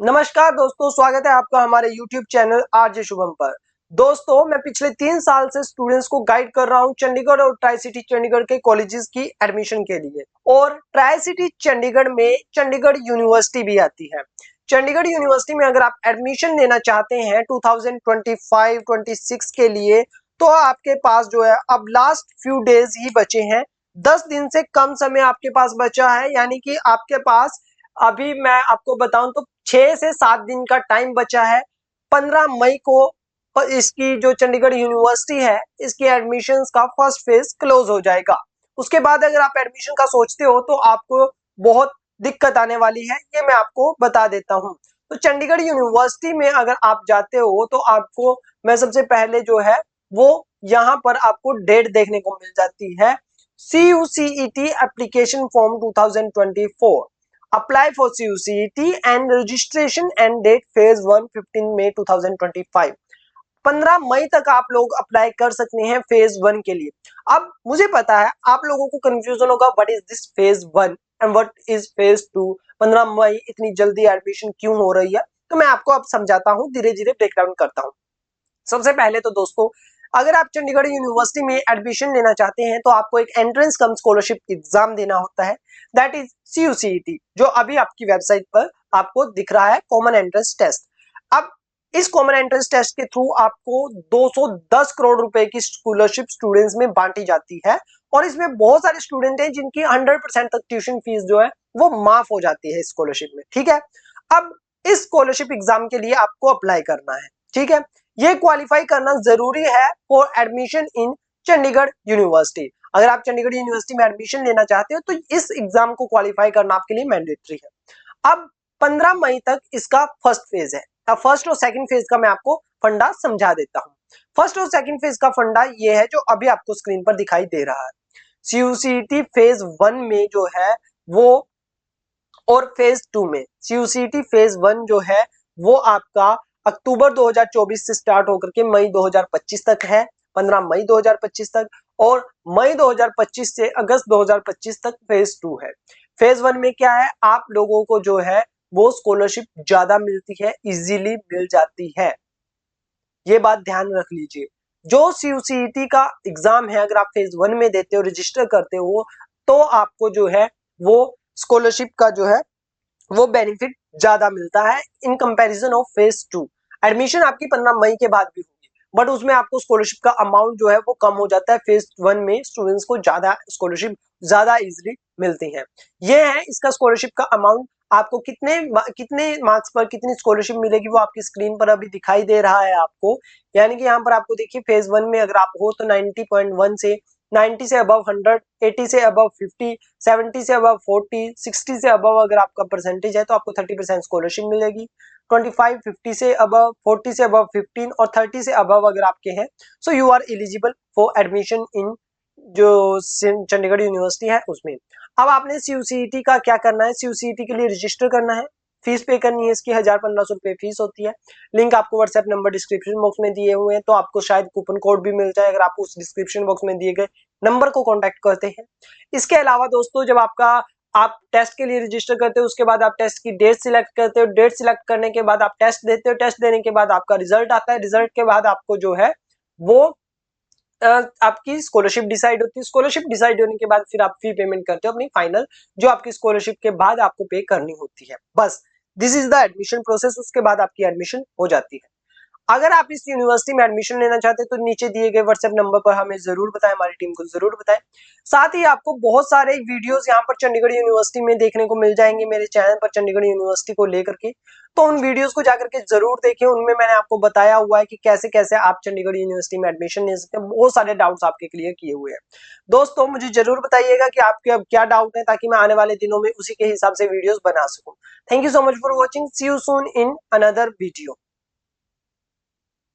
नमस्कार दोस्तों, स्वागत है आपका हमारे YouTube चैनल आरजे शुभम पर। दोस्तों, मैं पिछले 3 साल से स्टूडेंट्स को गाइड कर रहा हूं चंडीगढ़ और ट्राई सिटी चंडीगढ़ के कॉलेजेस की एडमिशन के लिए। और ट्राई सिटी चंडीगढ़ में चंडीगढ़ यूनिवर्सिटी भी आती है। चंडीगढ़ यूनिवर्सिटी में अगर आप एडमिशन लेना चाहते हैं 2025-26 के लिए, तो आपके पास जो है अब लास्ट फ्यू डेज ही बचे हैं। 10 दिन से कम समय आपके पास बचा है, यानी कि आपके पास अभी मैं आपको बताऊं तो 6 से 7 दिन का टाइम बचा है। 15 मई को इसकी जो चंडीगढ़ यूनिवर्सिटी है, इसकी एडमिशंस का फर्स्ट फेज क्लोज हो जाएगा। उसके बाद अगर आप एडमिशन का सोचते हो तो आपको बहुत दिक्कत आने वाली है, ये मैं आपको बता देता हूं। तो चंडीगढ़ यूनिवर्सिटी में अगर आप जाते हो तो आपको मैं सबसे पहले जो है वो यहाँ पर आपको डेट देखने को मिल जाती है। CUCET application form 2024 apply for CUCET and registration and date phase 1 15 May 2025। 15 मई तक आप लोग अप्लाई कर सकते हैं फेज 1 के लिए। अब मुझे पता है आप लोगों को कंफ्यूजन होगा, what is this phase 1 and what is phase 2, 15 मई इतनी जल्दी एडमिशन क्यों हो रही है। तो मैं आपको अब समझाता हूँ, धीरे धीरे ब्रेक डाउन करता हूँ। सबसे पहले तो दोस्तों, अगर आप चंडीगढ़ यूनिवर्सिटी में एडमिशन लेना चाहते हैं तो आपको एक एंट्रेंस कम स्कॉलरशिप एग्जाम देना होता है, दैट इज CUCET, जो अभी आपकी वेबसाइट पर आपको दिख रहा है, कॉमन एंट्रेंस टेस्ट। अब इस कॉमन एंट्रेंस टेस्ट के थ्रू आपको 210 करोड़ रुपए की स्कॉलरशिप स्टूडेंट्स में बांटी जाती है, और इसमें बहुत सारे स्टूडेंट हैं जिनकी 100% तक ट्यूशन फीस जो है वो माफ हो जाती है स्कॉलरशिप में। ठीक है, अब इस स्कॉलरशिप एग्जाम के लिए आपको अप्लाई करना है। ठीक है, ये क्वालिफाई करना जरूरी है for admission in Chandigarh university. अगर आप चंडीगढ़ यूनिवर्सिटी में एडमिशन लेना चाहते हो तो इस एग्जाम को क्वालिफाई करना आपके लिए मैंडेटरी है। अब 15 मई तक इसका फर्स्ट फेज है। अब फर्स्ट और सेकंड फेज का मैं आपको फंडा समझा देता हूं। फर्स्ट और सेकंड फेज का फंडा ये है जो अभी आपको स्क्रीन पर दिखाई दे रहा है। CUCET फेज 1 में जो है वो, और फेज 2 में CUCET फेज 1 जो है वो आपका अक्टूबर 2024 से स्टार्ट होकर के मई 2025 तक है, 15 मई 2025 तक। और मई 2025 से अगस्त 2025 तक फेज 2 है। फेज 1 में क्या है, आप लोगों को जो है वो स्कॉलरशिप ज्यादा मिलती है, इजीली मिल जाती है। ये बात ध्यान रख लीजिए। जो CUCET का एग्जाम है, अगर आप फेज 1 में देते हो, रजिस्टर करते हो, तो आपको जो है वो स्कॉलरशिप का जो है वो बेनिफिट ज्यादा मिलता है in comparison of phase 2। Admission आपकी 15 मई के बाद भी होगी, बट उसमें आपको स्कॉलरशिप का अमाउंट जो है वो कम हो जाता है। फेज 1 में स्टूडेंट्स को ज्यादा स्कॉलरशिप ज्यादा इजीली मिलती है। ये है इसका स्कॉलरशिप का अमाउंट। आपको कितने मार्क्स पर कितनी स्कॉलरशिप मिलेगी वो आपकी स्क्रीन पर अभी दिखाई दे रहा है आपको। यानी कि यहाँ पर आपको देखिए, फेज 1 में अगर आप हो तो 90.1 से 90 से अबव 100, 80 से अबव 50, 70 से अबव 40, 60 से अबव अगर आपका परसेंटेज है तो आपको 30% स्कॉलरशिप मिलेगी। 25, 50 से अबव, 40 से अबव 15 और 30 से अबव अगर आपके हैं, so you are eligible for admission in जो चंडीगढ़ यूनिवर्सिटी है उसमें। अब आपने CUCET का क्या करना है, CUCET के लिए रजिस्टर करना है, फीस पे करनी है। इसकी 1000-1500 रुपए फीस होती है। लिंक आपको व्हाट्सएप नंबर डिस्क्रिप्शन बॉक्स में दिए हुए हैं, तो आपको शायद कूपन कोड भी मिल जाए अगर आप उस डिस्क्रिप्शन बॉक्स में दिए गए नंबर को कांटेक्ट करते हैं। इसके अलावा दोस्तों, जब आप टेस्ट के लिए रजिस्टर करते हो, उसके बाद आप टेस्ट की डेट सिलेक्ट करते हो। डेट सिलेक्ट करने के बाद आप टेस्ट देते हो। टेस्ट देने के बाद आपका रिजल्ट आता है। रिजल्ट के बाद आपको जो है वो आपकी स्कॉलरशिप डिसाइड होती है। स्कॉलरशिप डिसाइड होने के बाद फिर आप फी पेमेंट करते हो अपनी फाइनल, जो आपकी स्कॉलरशिप के बाद आपको पे करनी होती है। बस this is the admission process. उसके बाद आपकी एडमिशन हो जाती है। अगर आप इस यूनिवर्सिटी में एडमिशन लेना चाहते हैं तो नीचे दिए गए व्हाट्सएप नंबर पर हमें जरूर बताएं, हमारी टीम को जरूर बताएं। साथ ही आपको बहुत सारे वीडियोस यहाँ पर चंडीगढ़ यूनिवर्सिटी में देखने को मिल जाएंगे मेरे चैनल पर, चंडीगढ़ यूनिवर्सिटी को लेकर के। तो उन वीडियोस को जाकर के जरूर देखें। उनमें मैंने आपको बताया हुआ है कि कैसे कैसे आप चंडीगढ़ यूनिवर्सिटी में एडमिशन ले सकते हैं। बहुत सारे डाउट्स आपके क्लियर किए हुए हैं। दोस्तों, मुझे जरूर बताइएगा कि आपके अब क्या डाउट है, ताकि मैं आने वाले दिनों में उसी के हिसाब से वीडियोस बना सकूं। Thank you so much for watching. See you soon in another video.